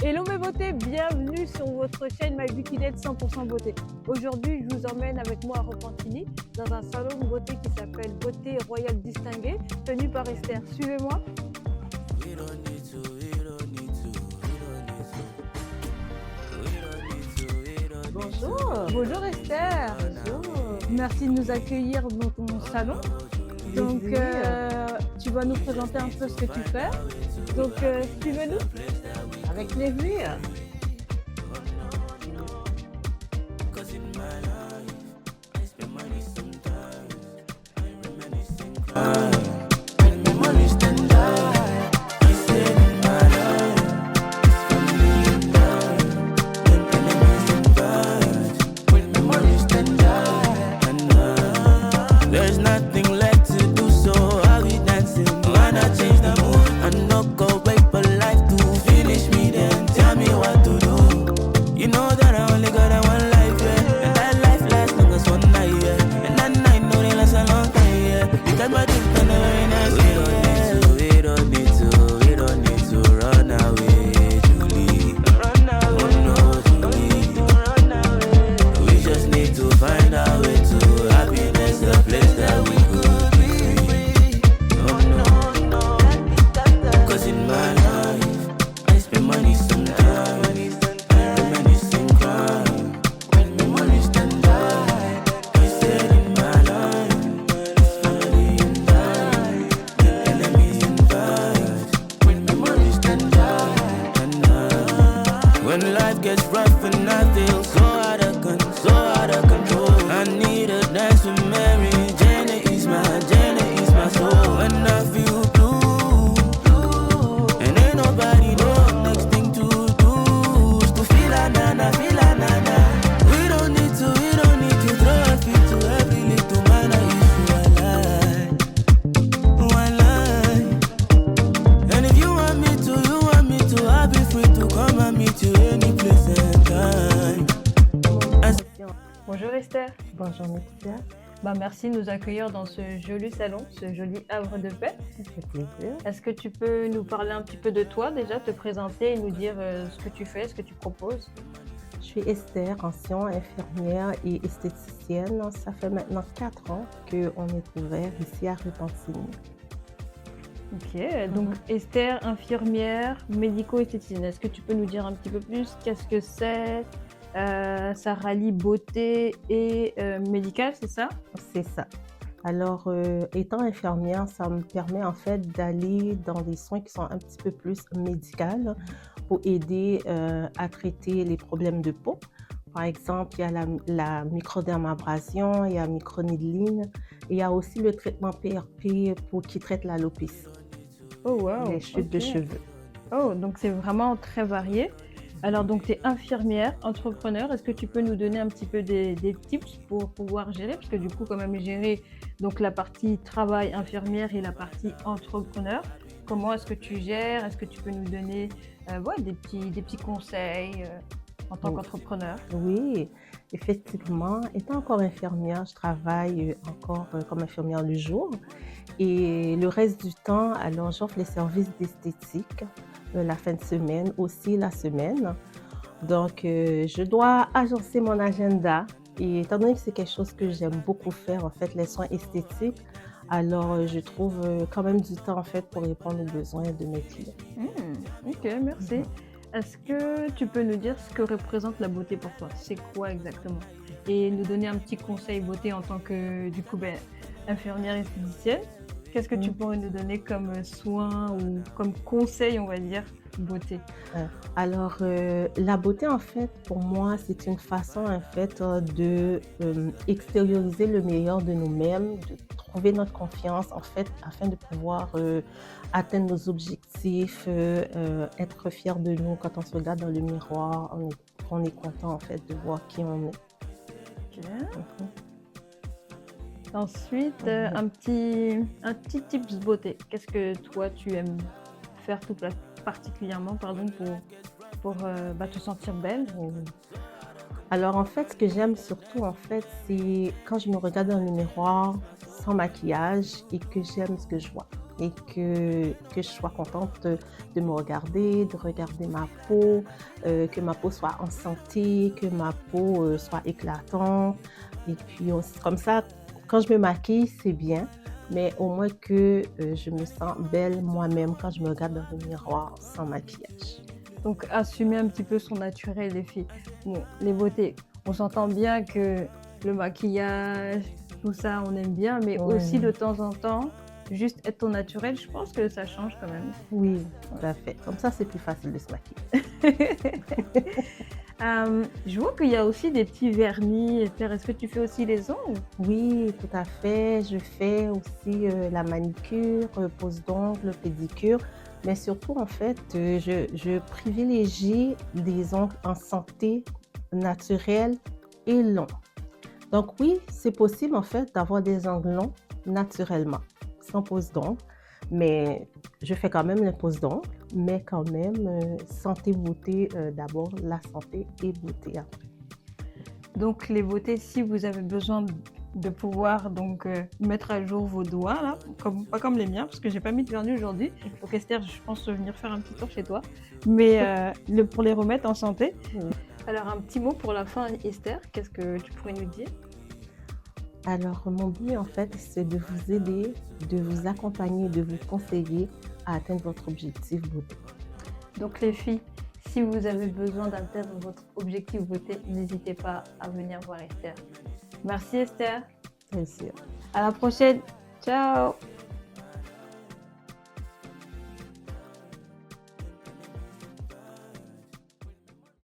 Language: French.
Hello mes beautés, bienvenue sur votre chaîne My Beauty Net 100% beauté. Aujourd'hui, je vous emmène avec moi à Repentigny dans un salon de beauté qui s'appelle Beauté Royale Distinguée, tenu par Esther. Suivez-moi. Bonjour. Bonjour Esther. Bonjour. Merci de nous accueillir dans ton salon. Donc, tu vas nous présenter un peu ce que tu fais. Donc, suivez-nous. Avec plaisir. There's nothing left to do, so I'll be dancing. Man, I change the mood. I no go wait for life to finish me, then tell me what to do. You know that I only got that one life, yeah. And that life lasts long as one night, yeah. And that night know they last a long time, yeah. Because my dick on the very next day, we don't need to run away, Julie. Run away, oh no, Julie. Run away. We just need to find our way to happiness, the place that we could be free. Oh no, cause in my life, I spend money sometimes, reminiscing crime. When memories stand by, I said in my life, it's family and die, the enemies and vibes. When memories stand by, and when life gets rough and I feel so out of control, I need a dance with Mary. Jenna is my soul. When I feel blue, and ain't nobody know next thing to do is to feel a nana, feel a nana. We don't need to throw a fit to every little man I one lie. And if you want me to, I'll be free to come and meet you any place and time. Bonjour Esther. Bonjour, Nexia. Merci de nous accueillir dans ce joli salon, ce joli havre de paix. Avec plaisir. Est-ce que tu peux nous parler un petit peu de toi déjà, te présenter et nous dire ce que tu fais, ce que tu proposes? Je suis Esther, ancienne infirmière et esthéticienne. Ça fait maintenant 4 ans qu'on est ouvert ici à Repentigny. Ok, donc Esther, infirmière, médico-esthéticienne. Est-ce que tu peux nous dire un petit peu plus qu'est-ce que c'est? Ça rallie beauté et médical, c'est ça? C'est ça. Alors, étant infirmière, ça me permet en fait d'aller dans des soins qui sont un petit peu plus médicaux pour aider à traiter les problèmes de peau. Par exemple, il y a la microdermabrasion, il y a microneedling, et il y a aussi le traitement PRP qui traite l'alopécie, Oh wow, les chutes de ok. cheveux. Oh, donc c'est vraiment très varié. Alors, donc tu es infirmière, entrepreneur. Est-ce que tu peux nous donner un petit peu des tips pour pouvoir gérer? Parce que du coup, quand même gérer donc, la partie travail infirmière et la partie entrepreneur. Comment est-ce que tu gères? Est-ce que tu peux nous donner des petits conseils en tant Oui. qu'entrepreneur? Oui, effectivement. Étant encore infirmière, je travaille encore comme infirmière le jour. Et le reste du temps, alors j'offre les services d'esthétique la fin de semaine, aussi la semaine. Donc, je dois agencer mon agenda. Et étant donné que c'est quelque chose que j'aime beaucoup faire, en fait, les soins esthétiques, alors je trouve quand même du temps, en fait, pour répondre aux besoins de mes clients. Ok, merci. Est-ce que tu peux nous dire ce que représente la beauté pour toi? C'est quoi exactement? Et nous donner un petit conseil beauté en tant que, du coup, infirmière esthéticienne. Qu'est-ce que tu pourrais nous donner comme soin ou comme conseil, on va dire, beauté? Alors, la beauté, en fait, pour moi, c'est une façon, en fait, de extérioriser le meilleur de nous-mêmes, de trouver notre confiance, en fait, afin de pouvoir atteindre nos objectifs, être fier de nous quand on se regarde dans le miroir, on est content, en fait, de voir qui on est. Ok. Mhm. Ensuite, un petit tips beauté. Qu'est-ce que toi, tu aimes faire tout particulièrement pour te sentir belle? Alors en fait, ce que j'aime surtout en fait, c'est quand je me regarde dans le miroir sans maquillage et que j'aime ce que je vois. et que je sois contente de me regarder, de regarder ma peau, que ma peau soit en santé, que ma peau soit éclatante. Et puis comme ça, quand je me maquille, c'est bien, mais au moins que je me sens belle moi-même quand je me regarde dans le miroir sans maquillage. Donc, assumer un petit peu son naturel, les filles. Bon, les beautés, on s'entend bien que le maquillage, tout ça, on aime bien, mais aussi Ouais. de temps en temps, juste être au naturel, je pense que ça change quand même. Oui, tout à fait. Comme ça, c'est plus facile de se maquiller. Je vois qu'il y a aussi des petits vernis. Esther, est-ce que tu fais aussi les ongles? Oui, tout à fait. Je fais aussi la manicure, pose d'ongles, pédicure, mais surtout, en fait, je privilégie des ongles en santé, naturels et longs. Donc oui, c'est possible, en fait, d'avoir des ongles longs naturellement, sans pose d'ongles, mais je fais quand même les poses d'ongles, mais quand même, santé, beauté, d'abord, la santé et beauté après. Donc, les beautés, si vous avez besoin de pouvoir donc mettre à jour vos doigts, là, pas comme les miens, parce que j'ai pas mis de vernis aujourd'hui. Donc, Esther, je pense venir faire un petit tour chez toi, mais pour les remettre en santé. Oui. Alors, un petit mot pour la fin, Esther, qu'est-ce que tu pourrais nous dire? Alors, mon but, en fait, c'est de vous aider, de vous accompagner, de vous conseiller à atteindre votre objectif beauté. Donc, les filles, si vous avez besoin d'atteindre votre objectif beauté, n'hésitez pas à venir voir Esther. Merci Esther. Bien sûr. À la prochaine. Ciao.